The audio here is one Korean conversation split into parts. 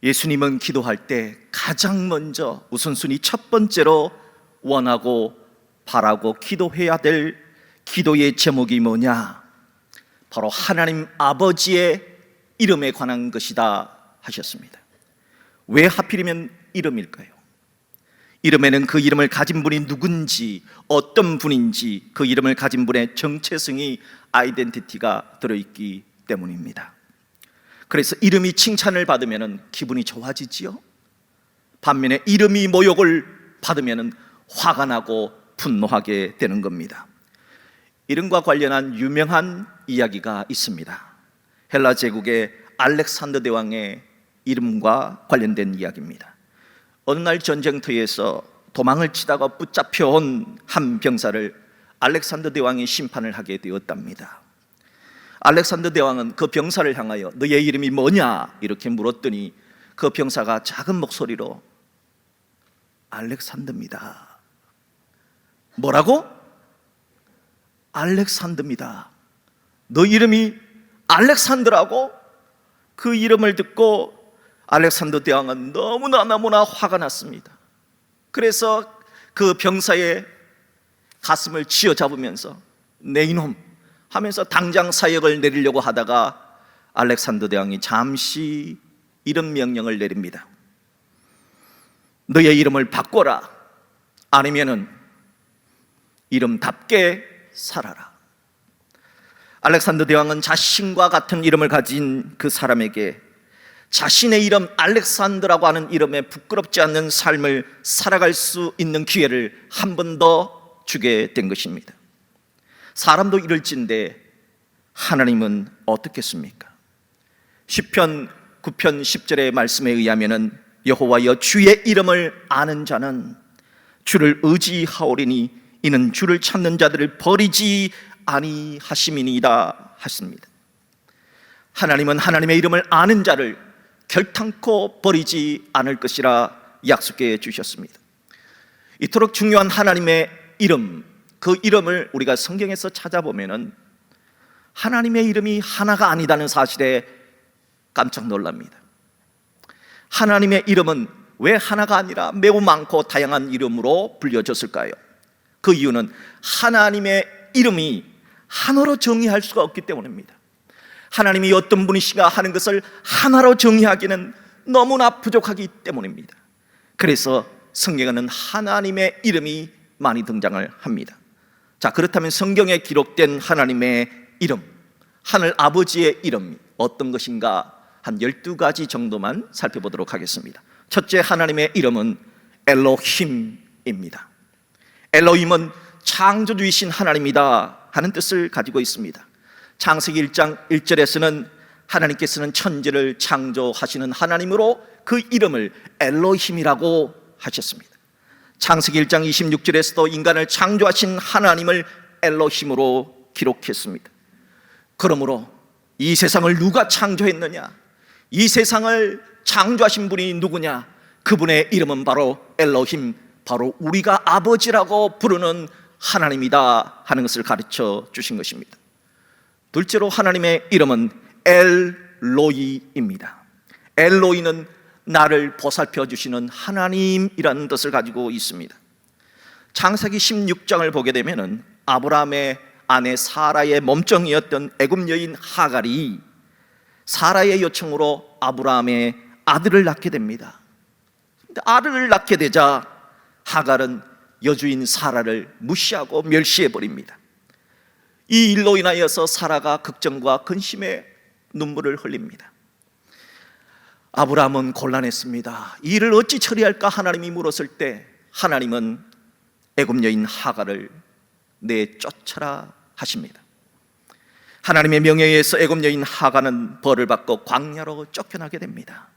예수님은 기도할 때 가장 먼저 우선순위 첫 번째로 원하고 바라고 기도해야 될 기도의 제목이 뭐냐? 바로 하나님 아버지의 이름에 관한 것이다 하셨습니다. 왜 하필이면 이름일까요? 이름에는 그 이름을 가진 분이 누군지, 어떤 분인지, 그 이름을 가진 분의 정체성이, 아이덴티티가 들어있기 때문입니다. 그래서 이름이 칭찬을 받으면 기분이 좋아지지요. 반면에 이름이 모욕을 받으면 화가 나고 분노하게 되는 겁니다. 이름과 관련한 유명한 이야기가 있습니다. 헬라 제국의 알렉산더 대왕의 이름과 관련된 이야기입니다. 어느 날 전쟁터에서 도망을 치다가 붙잡혀온 한 병사를 알렉산더 대왕이 심판을 하게 되었답니다. 알렉산더 대왕은 그 병사를 향하여 너의 이름이 뭐냐? 이렇게 물었더니 그 병사가 작은 목소리로 알렉산더입니다. 뭐라고? 알렉산더입니다. 너 이름이 알렉산더라고? 그 이름을 듣고 알렉산더 대왕은 너무나 화가 났습니다. 그래서 그 병사의 가슴을 쥐어잡으면서 내 이놈 하면서 당장 사역을 내리려고 하다가 알렉산더 대왕이 잠시 이름 명령을 내립니다. 너의 이름을 바꿔라. 아니면은 이름답게 살아라. 알렉산더 대왕은 자신과 같은 이름을 가진 그 사람에게 자신의 이름 알렉산더라고 하는 이름에 부끄럽지 않는 삶을 살아갈 수 있는 기회를 한 번 더 주게 된 것입니다. 사람도 이럴진데 하나님은 어떻겠습니까? 시편 9편 10절의 말씀에 의하면 여호와여 주의 이름을 아는 자는 주를 의지하오리니 이는 주를 찾는 자들을 버리지 아니하심이니이다 하십니다. 하나님은 하나님의 이름을 아는 자를 결탄코 버리지 않을 것이라 약속해 주셨습니다. 이토록 중요한 하나님의 이름, 그 이름을 우리가 성경에서 찾아보면 하나님의 이름이 하나가 아니다는 사실에 깜짝 놀랍니다. 하나님의 이름은 왜 하나가 아니라 매우 많고 다양한 이름으로 불려졌을까요? 그 이유는 하나님의 이름이 하나로 정의할 수가 없기 때문입니다. 하나님이 어떤 분이시가 하는 것을 하나로 정의하기는 너무나 부족하기 때문입니다. 그래서 성경에는 하나님의 이름이 많이 등장을 합니다. 자, 그렇다면 성경에 기록된 하나님의 이름, 하늘 아버지의 이름이 어떤 것인가 한 12가지 정도만 살펴보도록 하겠습니다. 첫째, 하나님의 이름은 엘로힘입니다. 엘로힘은 창조주이신 하나님이다 하는 뜻을 가지고 있습니다. 창세기 1장 1절에서는 하나님께서는 천지를 창조하시는 하나님으로 그 이름을 엘로힘이라고 하셨습니다. 창세기 1장 26절에서도 인간을 창조하신 하나님을 엘로힘으로 기록했습니다. 그러므로 이 세상을 누가 창조했느냐? 이 세상을 창조하신 분이 누구냐? 그분의 이름은 바로 엘로힘, 바로 우리가 아버지라고 부르는 하나님이다 하는 것을 가르쳐 주신 것입니다. 둘째로 하나님의 이름은 엘로이입니다. 엘로이는 나를 보살펴 주시는 하나님이라는 뜻을 가지고 있습니다. 창세기 16장을 보게 되면 아브라함의 아내 사라의 몸종이었던 애굽 여인 하갈이 사라의 요청으로 아브라함의 아들을 낳게 됩니다. 아들을 낳게 되자 하갈은 여주인 사라를 무시하고 멸시해 버립니다. 이 일로 인하여서 사라가 걱정과 근심의 눈물을 흘립니다. 아브라함은 곤란했습니다. 이 일을 어찌 처리할까 하나님이 물었을 때 하나님은 애굽 여인 하갈을 내쫓아라 하십니다. 하나님의 명령에 의해서 애굽 여인 하갈은 벌을 받고 광야로 쫓겨나게 됩니다.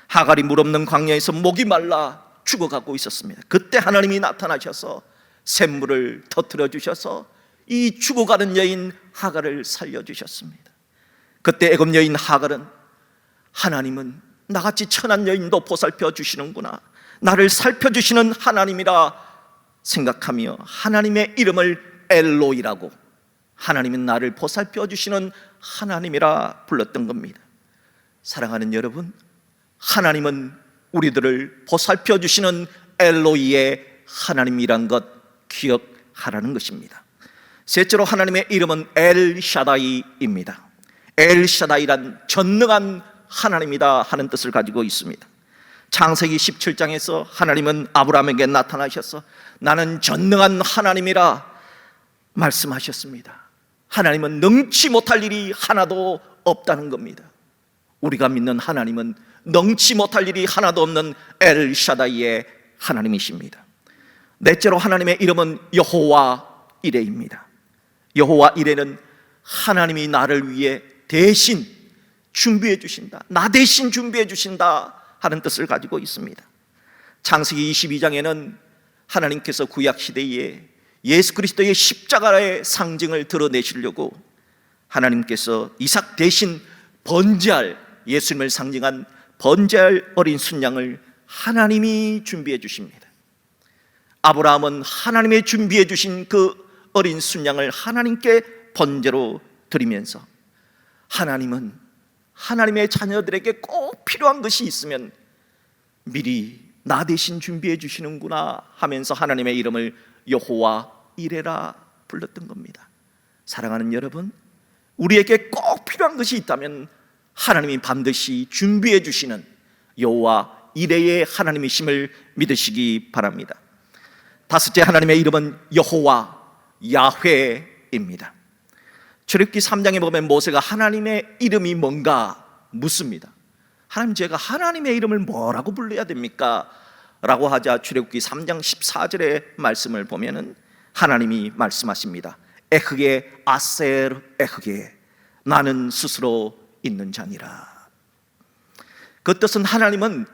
하갈이 물 없는 광야에서 목이 말라 죽어가고 있었습니다. 그때 하나님이 나타나셔서 샘물을 터뜨려 주셔서 이 죽어가는 여인 하갈을 살려주셨습니다. 그때 애굽 여인 하갈은 하나님은 나같이 천한 여인도 보살펴 주시는구나, 나를 살펴주시는 하나님이라 생각하며 하나님의 이름을 엘로이라고, 하나님은 나를 보살펴 주시는 하나님이라 불렀던 겁니다. 사랑하는 여러분, 하나님은 우리들을 보살펴 주시는 엘로이의 하나님이란 것 기억하라는 것입니다. 셋째로 하나님의 이름은 엘샤다이입니다. 엘샤다이란 전능한 하나님이다 하는 뜻을 가지고 있습니다. 창세기 17장에서 하나님은 아브라함에게 나타나셔서 나는 전능한 하나님이라 말씀하셨습니다. 하나님은 능치 못할 일이 하나도 없다는 겁니다. 우리가 믿는 하나님은 능치 못할 일이 하나도 없는 엘샤다이의 하나님이십니다. 넷째로 하나님의 이름은 여호와 이레입니다. 여호와 이레는 하나님이 나를 위해 대신 준비해 주신다, 나 대신 준비해 주신다 하는 뜻을 가지고 있습니다. 창세기 22장에는 하나님께서 구약시대에 예수 그리스도의 십자가의 상징을 드러내시려고 하나님께서 이삭 대신 번제할, 예수님을 상징한 번제할 어린 순양을 하나님이 준비해 주십니다. 아브라함은 하나님의 준비해 주신 그 어린 순양을 하나님께 번제로 드리면서 하나님은 하나님의 자녀들에게 꼭 필요한 것이 있으면 미리 나 대신 준비해 주시는구나 하면서 하나님의 이름을 여호와 이레라 불렀던 겁니다. 사랑하는 여러분, 우리에게 꼭 필요한 것이 있다면 하나님이 반드시 준비해 주시는 여호와 이레의 하나님이심을 믿으시기 바랍니다. 다섯째 하나님의 이름은 여호와 야훼입니다. 출애굽기 3장에 보면 모세가 하나님의 이름이 뭔가 묻습니다. 하나님, 제가 하나님의 이름을 뭐라고 불러야 됩니까? 라고 하자 출애굽기 3장 14절의 말씀을 보면은 하나님이 말씀하십니다. 에흐게 아셀 에흐게, 나는 스스로 있는 자니라. 그 뜻은 하나님은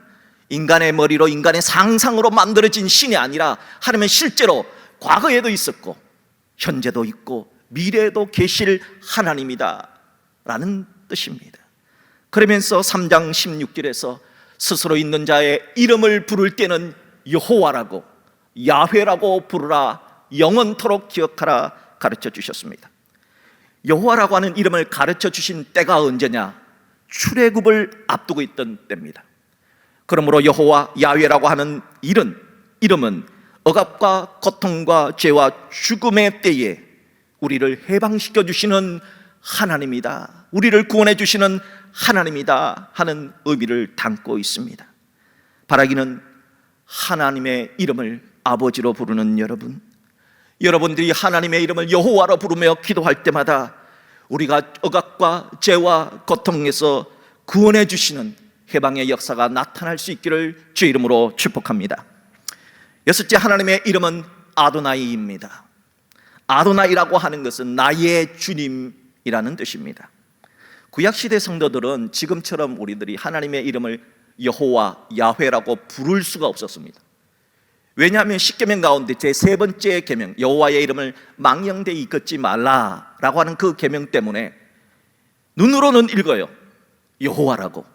인간의 머리로, 인간의 상상으로 만들어진 신이 아니라 하나님은 실제로 과거에도 있었고 현재도 있고 미래에도 계실 하나님이다 라는 뜻입니다. 그러면서 3장 16절에서 스스로 있는 자의 이름을 부를 때는 여호와라고, 야훼라고 부르라, 영원토록 기억하라 가르쳐 주셨습니다. 여호와라고 하는 이름을 가르쳐 주신 때가 언제냐? 출애굽을 앞두고 있던 때입니다. 그러므로 여호와 야훼라고 하는 이름은 억압과 고통과 죄와 죽음의 때에 우리를 해방시켜 주시는 하나님이다, 우리를 구원해 주시는 하나님이다 하는 의미를 담고 있습니다. 바라기는 하나님의 이름을 아버지로 부르는 여러분들이 하나님의 이름을 여호와로 부르며 기도할 때마다 우리가 억압과 죄와 고통에서 구원해 주시는 해방의 역사가 나타날 수 있기를 주의 이름으로 축복합니다. 여섯째 하나님의 이름은 아도나이입니다. 아도나이라고 하는 것은 나의 주님이라는 뜻입니다. 구약시대 성도들은 지금처럼 우리들이 하나님의 이름을 여호와, 야훼라고 부를 수가 없었습니다. 왜냐하면 십계명 가운데 제 세 번째 계명, 여호와의 이름을 망령되이 잊지 말라라고 하는 그 계명 때문에 눈으로는 읽어요, 여호와라고.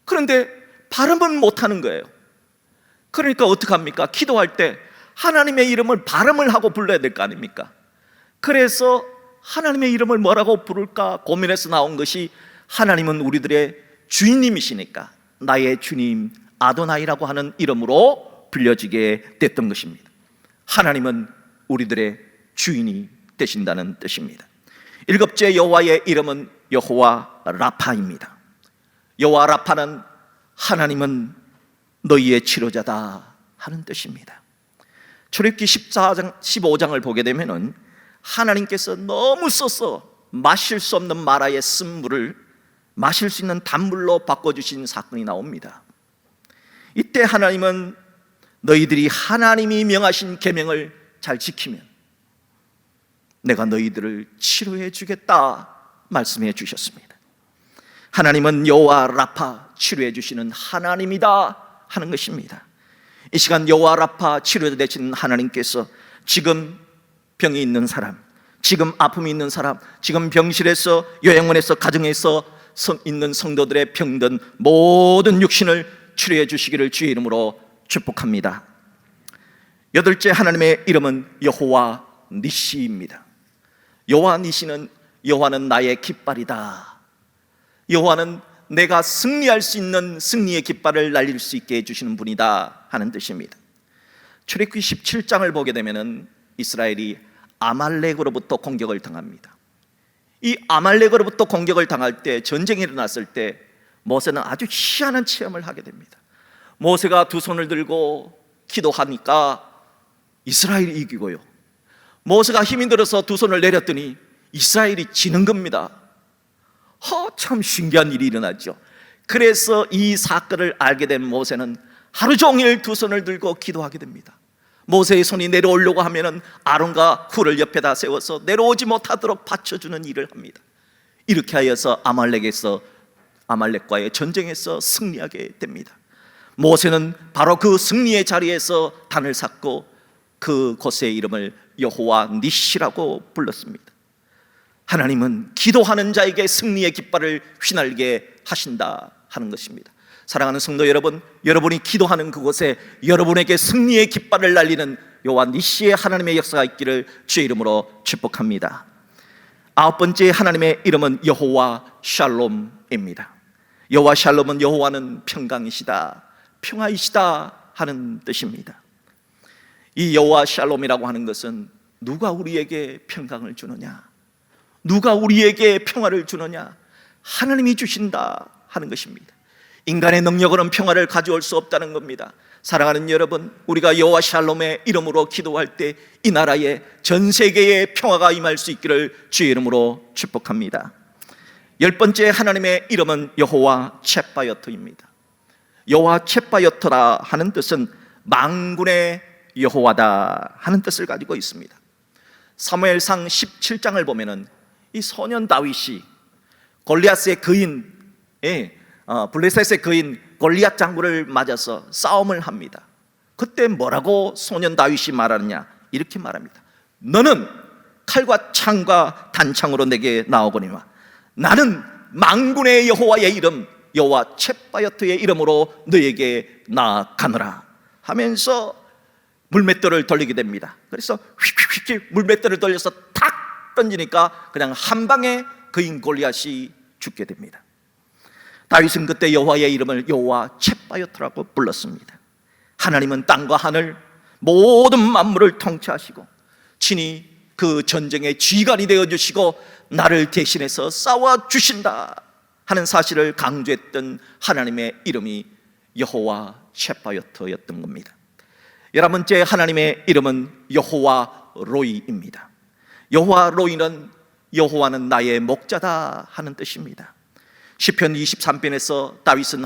그런데 발음은 못하는 거예요. 그러니까 어떡합니까? 기도할 때 하나님의 이름을 발음을 하고 불러야 될 거 아닙니까? 그래서 하나님의 이름을 뭐라고 부를까 고민해서 나온 것이, 하나님은 우리들의 주인님이시니까 나의 주님 아도나이라고 하는 이름으로 불려지게 됐던 것입니다. 하나님은 우리들의 주인이 되신다는 뜻입니다. 일곱째 여호와의 이름은 여호와 라파입니다. 여호와 라파는 하나님은 너희의 치료자다 하는 뜻입니다. 출애굽기 14장 15장을 보게 되면은 하나님께서 너무 써서 마실 수 없는 마라의 쓴물을 마실 수 있는 단물로 바꿔주신 사건이 나옵니다. 이때 하나님은 너희들이 하나님이 명하신 계명을 잘 지키면 내가 너희들을 치료해 주겠다 말씀해 주셨습니다. 하나님은 여호와 라파, 치료해 주시는 하나님이다 하는 것입니다. 이 시간 여호와 라파, 치료자 되신 하나님께서 지금 병이 있는 사람, 지금 아픔이 있는 사람, 지금 병실에서, 요양원에서, 가정에서 있는 성도들의 병든 모든 육신을 치료해 주시기를 주의 이름으로 축복합니다. 여덟째 하나님의 이름은 여호와 니시입니다. 여호와 니시는 여호와는 나의 깃발이다, 여호와는 내가 승리할 수 있는 승리의 깃발을 날릴 수 있게 해주시는 분이다 하는 뜻입니다. 출애굽기 17장을 보게 되면 이스라엘이 아말렉으로부터 공격을 당합니다. 이 아말렉으로부터 공격을 당할 때, 전쟁이 일어났을 때 모세는 아주 희한한 체험을 하게 됩니다. 모세가 두 손을 들고 기도하니까 이스라엘이 이기고요, 모세가 힘이 들어서 두 손을 내렸더니 이스라엘이 지는 겁니다. 참 신기한 일이 일어났죠. 그래서 이 사건을 알게 된 모세는 하루 종일 두 손을 들고 기도하게 됩니다. 모세의 손이 내려오려고 하면은 아론과 훌을 옆에다 세워서 내려오지 못하도록 받쳐주는 일을 합니다. 이렇게 하여서 아말렉과의 전쟁에서 승리하게 됩니다. 모세는 바로 그 승리의 자리에서 단을 샀고 그 곳의 이름을 여호와 니시라고 불렀습니다. 하나님은 기도하는 자에게 승리의 깃발을 휘날게 하신다 하는 것입니다. 사랑하는 성도 여러분, 여러분이 기도하는 그곳에 여러분에게 승리의 깃발을 날리는 여호와 니시의 하나님의 역사가 있기를 주의 이름으로 축복합니다. 아홉 번째 하나님의 이름은 여호와 샬롬입니다. 여호와 샬롬은 여호와는 평강이시다, 평화이시다 하는 뜻입니다. 이 여호와 샬롬이라고 하는 것은 누가 우리에게 평강을 주느냐, 누가 우리에게 평화를 주느냐, 하나님이 주신다 하는 것입니다. 인간의 능력으로는 평화를 가져올 수 없다는 겁니다. 사랑하는 여러분, 우리가 여호와 샬롬의 이름으로 기도할 때 이 나라에 전 세계에 평화가 임할 수 있기를 주의 이름으로 축복합니다. 열 번째 하나님의 이름은 여호와 쳇바요트입니다. 여호와 쳇바요트라 하는 뜻은 만군의 여호와다 하는 뜻을 가지고 있습니다. 사무엘상 17장을 보면은 이 소년 다윗이 골리앗의 거인, 블레셋의 거인 골리앗 장군을 맞아서 싸움을 합니다. 그때 뭐라고 소년 다윗이 말하느냐, 이렇게 말합니다. 너는 칼과 창과 단창으로 내게 나오거니와 나는 만군의 여호와의 이름 여호와 쳇바요트의 이름으로 너에게 나아가노라 하면서 물맷돌을 돌리게 됩니다. 그래서 휙휙휙 물맷돌을 돌려서 탁 던지니까 그냥 한 방에 거인 골리앗이 죽게 됩니다. 다윗은 그때 여호와의 이름을 여호와 쳇바요트라고 불렀습니다. 하나님은 땅과 하늘 모든 만물을 통치하시고 친히 그 전쟁의 지휘관이 되어주시고 나를 대신해서 싸워주신다 하는 사실을 강조했던 하나님의 이름이 여호와 쳇바요트였던 겁니다. 11번째 하나님의 이름은 여호와 로이입니다. 여호와 로이는 여호와는 나의 목자다 하는 뜻입니다. 시편 23편에서 다윗은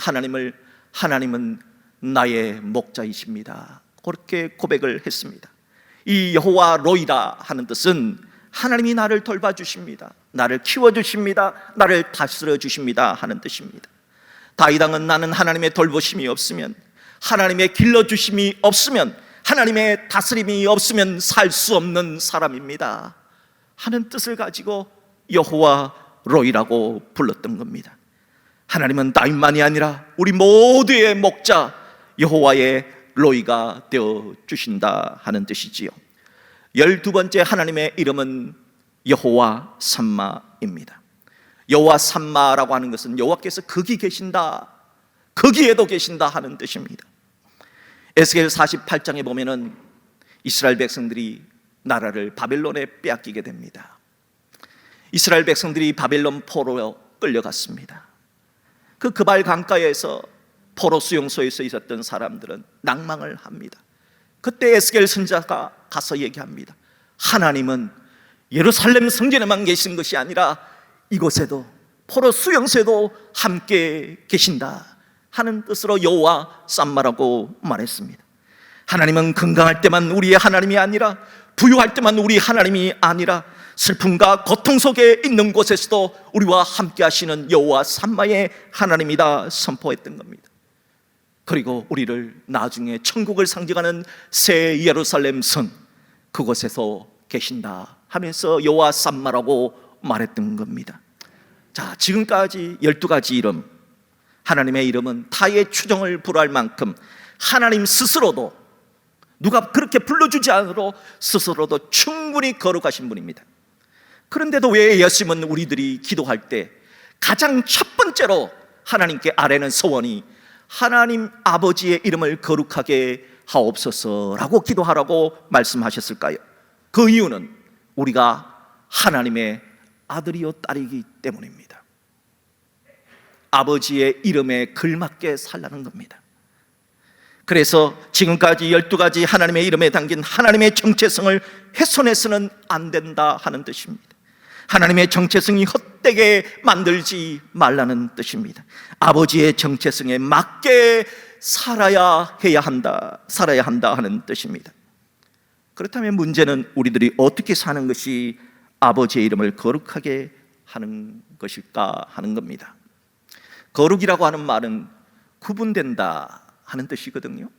하나님은 나의 목자이십니다, 그렇게 고백을 했습니다. 이 여호와 로이라 하는 뜻은 하나님이 나를 돌봐주십니다, 나를 키워주십니다, 나를 다스려 주십니다 하는 뜻입니다. 다윗 왕은 나는 하나님의 돌보심이 없으면, 하나님의 길러주심이 없으면, 하나님의 다스림이 없으면 살 수 없는 사람입니다 하는 뜻을 가지고 여호와 로이라고 불렀던 겁니다. 하나님은 다윗만이 아니라 우리 모두의 목자 여호와의 로이가 되어 주신다 하는 뜻이지요. 12번째 하나님의 이름은 여호와 삼마입니다. 여호와 삼마라고 하는 것은 여호와께서 거기 계신다, 거기에도 계신다 하는 뜻입니다. 에스겔 48장에 보면은 이스라엘 백성들이 나라를 바벨론에 빼앗기게 됩니다. 이스라엘 백성들이 바벨론 포로로 끌려갔습니다. 그 그발 강가에서 포로 수용소에서 있었던 사람들은 낭망을 합니다. 그때 에스겔 선지자가 가서 얘기합니다. 하나님은 예루살렘 성전에만 계신 것이 아니라 이곳에도, 포로 수용소에도 함께 계신다 하는 뜻으로 여호와 삼마라고 말했습니다. 하나님은 건강할 때만 우리의 하나님이 아니라, 부유할 때만 우리 하나님이 아니라, 슬픔과 고통 속에 있는 곳에서도 우리와 함께 하시는 여호와 삼마의 하나님이다 선포했던 겁니다. 그리고 우리를 나중에 천국을 상징하는 새 예루살렘 성, 그곳에서 계신다 하면서 여호와 삼마라고 말했던 겁니다. 자, 지금까지 12가지 이름, 하나님의 이름은 타의 추정을 불허할 만큼 하나님 스스로도, 누가 그렇게 불러주지 않으로 스스로도 충분히 거룩하신 분입니다. 그런데도 왜 예수님은 우리들이 기도할 때 가장 첫 번째로 하나님께 아뢰는 소원이 하나님 아버지의 이름을 거룩하게 하옵소서라고 기도하라고 말씀하셨을까요? 그 이유는 우리가 하나님의 아들이요 딸이기 때문입니다. 아버지의 이름에 걸맞게 살라는 겁니다. 그래서 지금까지 12가지 하나님의 이름에 담긴 하나님의 정체성을 훼손해서는 안 된다 하는 뜻입니다. 하나님의 정체성이 헛되게 만들지 말라는 뜻입니다. 아버지의 정체성에 맞게 살아야 한다 하는 뜻입니다. 그렇다면 문제는 우리들이 어떻게 사는 것이 아버지의 이름을 거룩하게 하는 것일까 하는 겁니다. 거룩이라고 하는 말은 구분된다 하는 뜻이거든요.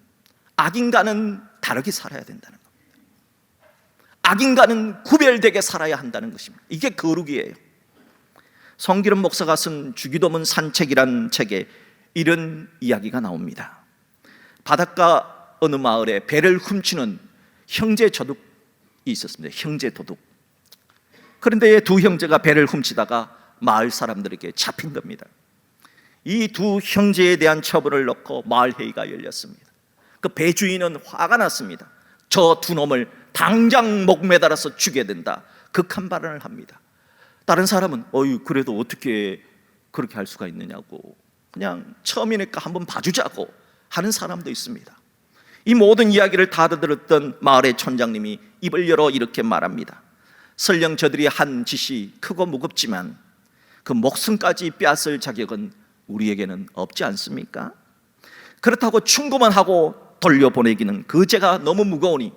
악인과는 다르게 살아야 된다는 겁니다. 악인과는 구별되게 살아야 한다는 것입니다. 이게 거룩이에요. 성기름 목사가 쓴 주기도문 산책이란 책에 이런 이야기가 나옵니다. 바닷가 어느 마을에 배를 훔치는 형제 도둑이 있었습니다. 형제 도둑. 그런데 두 형제가 배를 훔치다가 마을 사람들에게 잡힌 겁니다. 이 두 형제에 대한 처벌을 놓고 마을 회의가 열렸습니다. 그 배 주인은 화가 났습니다. 저 두 놈을 당장 목 매달아서 죽여야 된다, 극한 발언을 합니다. 다른 사람은 그래도 어떻게 그렇게 할 수가 있느냐고, 그냥 처음이니까 한번 봐주자고 하는 사람도 있습니다. 이 모든 이야기를 다 들었던 마을의 촌장님이 입을 열어 이렇게 말합니다. 설령 저들이 한 짓이 크고 무겁지만 그 목숨까지 빼앗을 자격은 우리에게는 없지 않습니까? 그렇다고 충고만 하고 돌려보내기는 그 죄가 너무 무거우니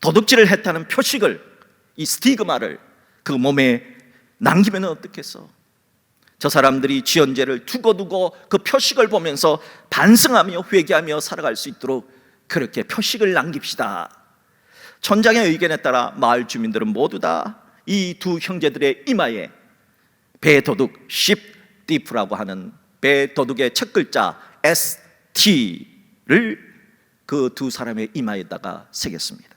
도둑질을 했다는 표식을, 이 스티그마를 그 몸에 남기면 어떻겠어? 저 사람들이 지은 죄를 두고두고 그 표식을 보면서 반성하며 회개하며 살아갈 수 있도록 그렇게 표식을 남깁시다. 촌장의 의견에 따라 마을 주민들은 모두 다 이 두 형제들의 이마에 배도둑 십디프라고 하는 배도둑의 첫 글자 ST를 그 두 사람의 이마에다가 새겼습니다.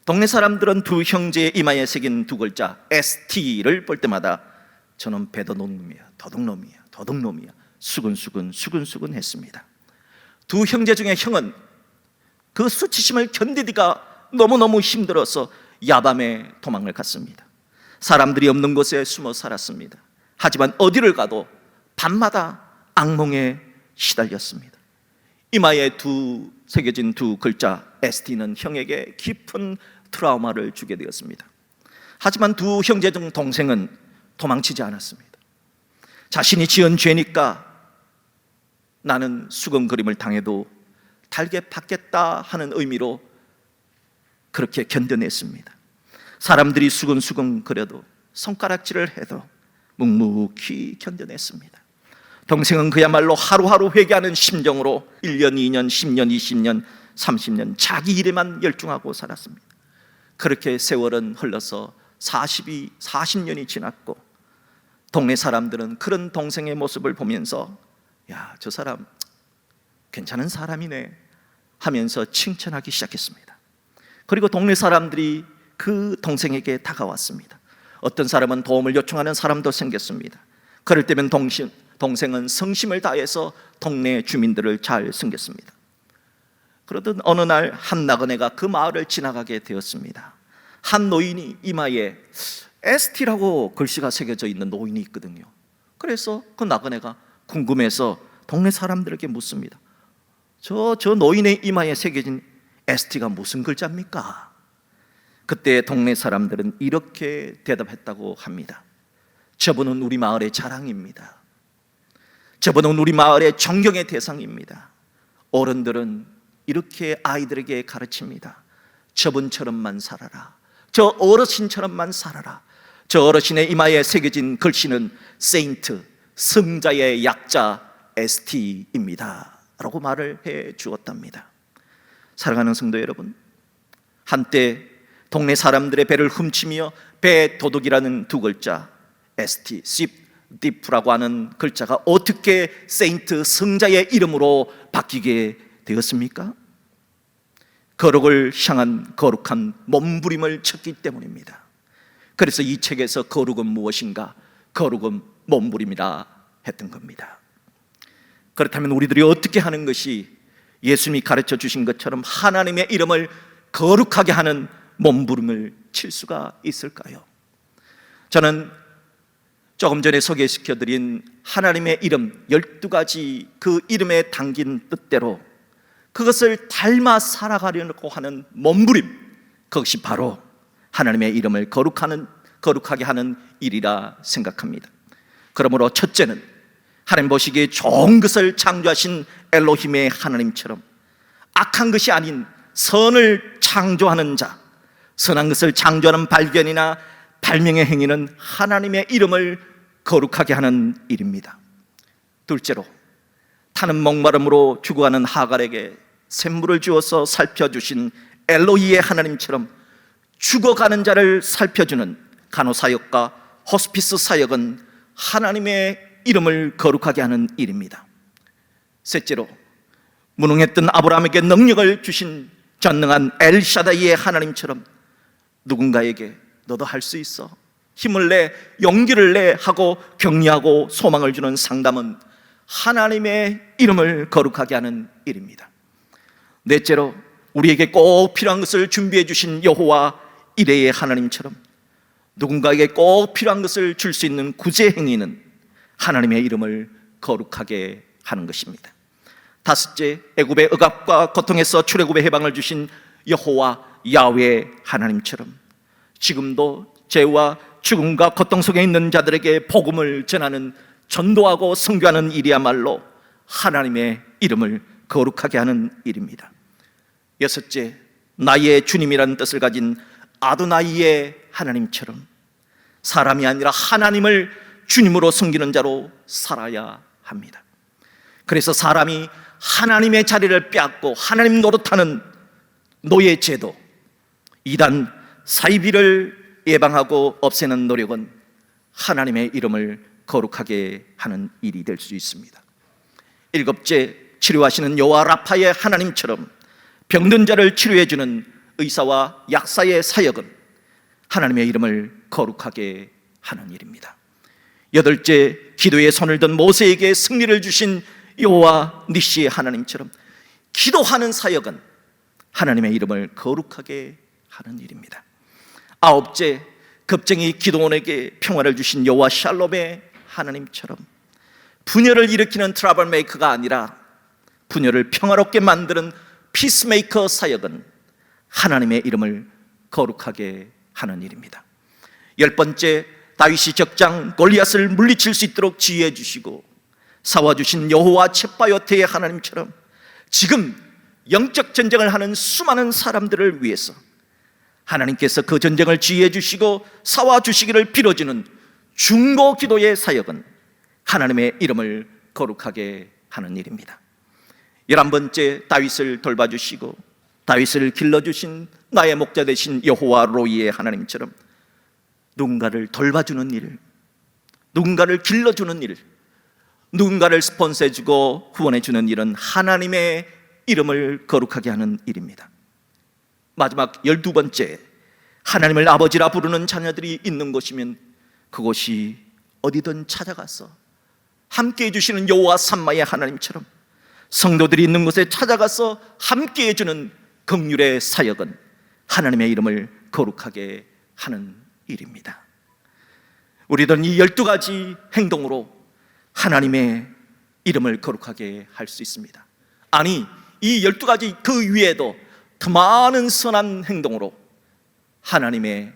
동네 사람들은 두 형제의 이마에 새긴 두 글자 ST를 볼 때마다 저는 배도둑놈이야, 도둑놈이야 수근수근 했습니다. 두 형제 중에 형은 그 수치심을 견디기가 너무너무 힘들어서 야밤에 도망을 갔습니다. 사람들이 없는 곳에 숨어 살았습니다. 하지만 어디를 가도 밤마다 악몽에 시달렸습니다. 이마에 새겨진 두 글자 ST는 형에게 깊은 트라우마를 주게 되었습니다. 하지만 두 형제 중 동생은 도망치지 않았습니다. 자신이 지은 죄니까 나는 수건그림을 당해도 달게 받겠다 하는 의미로 그렇게 견뎌냈습니다. 사람들이 수근수근 그려도 손가락질을 해도 묵묵히 견뎌냈습니다. 동생은 그야말로 하루하루 회개하는 심정으로 1년, 2년, 10년, 20년, 30년 자기 일에만 열중하고 살았습니다. 그렇게 세월은 흘러서 40년이 지났고 동네 사람들은 그런 동생의 모습을 보면서 야, 저 사람 괜찮은 사람이네 하면서 칭찬하기 시작했습니다. 그리고 동네 사람들이 그 동생에게 다가왔습니다. 어떤 사람은 도움을 요청하는 사람도 생겼습니다. 그럴 때면 동생은 성심을 다해서 동네 주민들을 잘 섬겼습니다. 그러던 어느 날 한 나그네가 그 마을을 지나가게 되었습니다. 한 노인이 이마에 ST라고 글씨가 새겨져 있는 노인이 있거든요. 그래서 그 나그네가 궁금해서 동네 사람들에게 묻습니다. 저 노인의 이마에 새겨진 ST가 무슨 글자입니까? 그때 동네 사람들은 이렇게 대답했다고 합니다. 저분은 우리 마을의 자랑입니다. 저분은 우리 마을의 존경의 대상입니다. 어른들은 이렇게 아이들에게 가르칩니다. 저분처럼만 살아라. 저 어르신처럼만 살아라. 저 어르신의 이마에 새겨진 글씨는 세인트, 성자의 약자 ST입니다 라고 말을 해 주었답니다. 사랑하는 성도 여러분, 한때 동네 사람들의 배를 훔치며 배도둑이라는 두 글자 ST, 십디프라고 하는 글자가 어떻게 세인트, 성자의 이름으로 바뀌게 되었습니까? 거룩을 향한 거룩한 몸부림을 쳤기 때문입니다. 그래서 이 책에서 거룩은 무엇인가? 거룩은 몸부림이라 했던 겁니다. 그렇다면 우리들이 어떻게 하는 것이 예수님이 가르쳐 주신 것처럼 하나님의 이름을 거룩하게 하는 몸부림을 칠 수가 있을까요? 저는 조금 전에 소개시켜드린 하나님의 이름 12가지 그 이름에 담긴 뜻대로 그것을 닮아 살아가려고 하는 몸부림, 그것이 바로 하나님의 이름을 거룩하게 하는 일이라 생각합니다. 그러므로 첫째는 하나님 보시기에 좋은 것을 창조하신 엘로힘의 하나님처럼 악한 것이 아닌 선을 창조하는 자, 선한 것을 창조하는 발견이나 발명의 행위는 하나님의 이름을 거룩하게 하는 일입니다. 둘째로, 타는 목마름으로 죽어가는 하갈에게 샘물을 주어서 살펴주신 엘로히의 하나님처럼 죽어가는 자를 살펴주는 간호사역과 호스피스 사역은 하나님의 이름을 거룩하게 하는 일입니다. 셋째로, 무능했던 아브라함에게 능력을 주신 전능한 엘샤다이의 하나님처럼 누군가에게 너도 할 수 있어, 힘을 내, 용기를 내 하고 격려하고 소망을 주는 상담은 하나님의 이름을 거룩하게 하는 일입니다. 넷째로, 우리에게 꼭 필요한 것을 준비해 주신 여호와 이레의 하나님처럼 누군가에게 꼭 필요한 것을 줄 수 있는 구제 행위는 하나님의 이름을 거룩하게 하는 것입니다. 다섯째, 애굽의 억압과 고통에서 출애굽의 해방을 주신 여호와 야훼 하나님처럼 지금도 죄와 죽음과 고통 속에 있는 자들에게 복음을 전하는, 전도하고 선교하는 일이야말로 하나님의 이름을 거룩하게 하는 일입니다. 여섯째, 나의 주님이라는 뜻을 가진 아도나이의 하나님처럼 사람이 아니라 하나님을 주님으로 섬기는 자로 살아야 합니다. 그래서 사람이 하나님의 자리를 빼앗고 하나님 노릇하는 노예 제도, 이단 사이비를 예방하고 없애는 노력은 하나님의 이름을 거룩하게 하는 일이 될 수 있습니다. 일곱째, 치료하시는 여호와 라파의 하나님처럼 병든 자를 치료해 주는 의사와 약사의 사역은 하나님의 이름을 거룩하게 하는 일입니다. 여덟째, 기도에 손을 든 모세에게 승리를 주신 여호와 니시의 하나님처럼 기도하는 사역은 하나님의 이름을 거룩하게 하는 일입니다. 아홉째, 겁쟁이 기도원에게 평화를 주신 여호와 샬롬의 하나님처럼 분열을 일으키는 트러블 메이커가 아니라 분열을 평화롭게 만드는 피스메이커 사역은 하나님의 이름을 거룩하게 하는 일입니다. 열 번째, 다윗이 적장 골리앗을 물리칠 수 있도록 지휘해 주시고 사와주신 여호와 쳇바요테의 하나님처럼 지금 영적 전쟁을 하는 수많은 사람들을 위해서 하나님께서 그 전쟁을 지휘해 주시고 사와주시기를 빌어주는 중보 기도의 사역은 하나님의 이름을 거룩하게 하는 일입니다. 11번째, 다윗을 돌봐주시고 다윗을 길러주신 나의 목자 되신 여호와 로이의 하나님처럼 누군가를 돌봐주는 일, 누군가를 길러주는 일, 누군가를 스폰서해주고 후원해주는 일은 하나님의 이름을 거룩하게 하는 일입니다. 마지막 12번째, 하나님을 아버지라 부르는 자녀들이 있는 곳이면 그곳이 어디든 찾아가서 함께 해주시는 여호와 삼마의 하나님처럼 성도들이 있는 곳에 찾아가서 함께 해주는 긍휼의 사역은 하나님의 이름을 거룩하게 하는 일입니다. 우리들은 이 12가지 행동으로 하나님의 이름을 거룩하게 할 수 있습니다. 아니, 이 12가지 그 위에도 더 많은 선한 행동으로 하나님의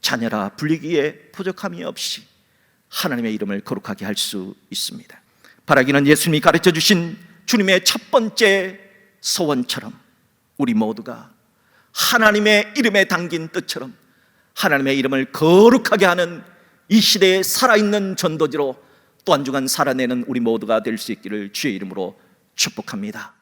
자녀라 불리기에 부족함이 없이 하나님의 이름을 거룩하게 할 수 있습니다. 바라기는 예수님이 가르쳐 주신 주님의 첫 번째 소원처럼 우리 모두가 하나님의 이름에 담긴 뜻처럼 하나님의 이름을 거룩하게 하는 이 시대에 살아있는 전도지로 또 한 주간 살아내는 우리 모두가 될 수 있기를 주의 이름으로 축복합니다.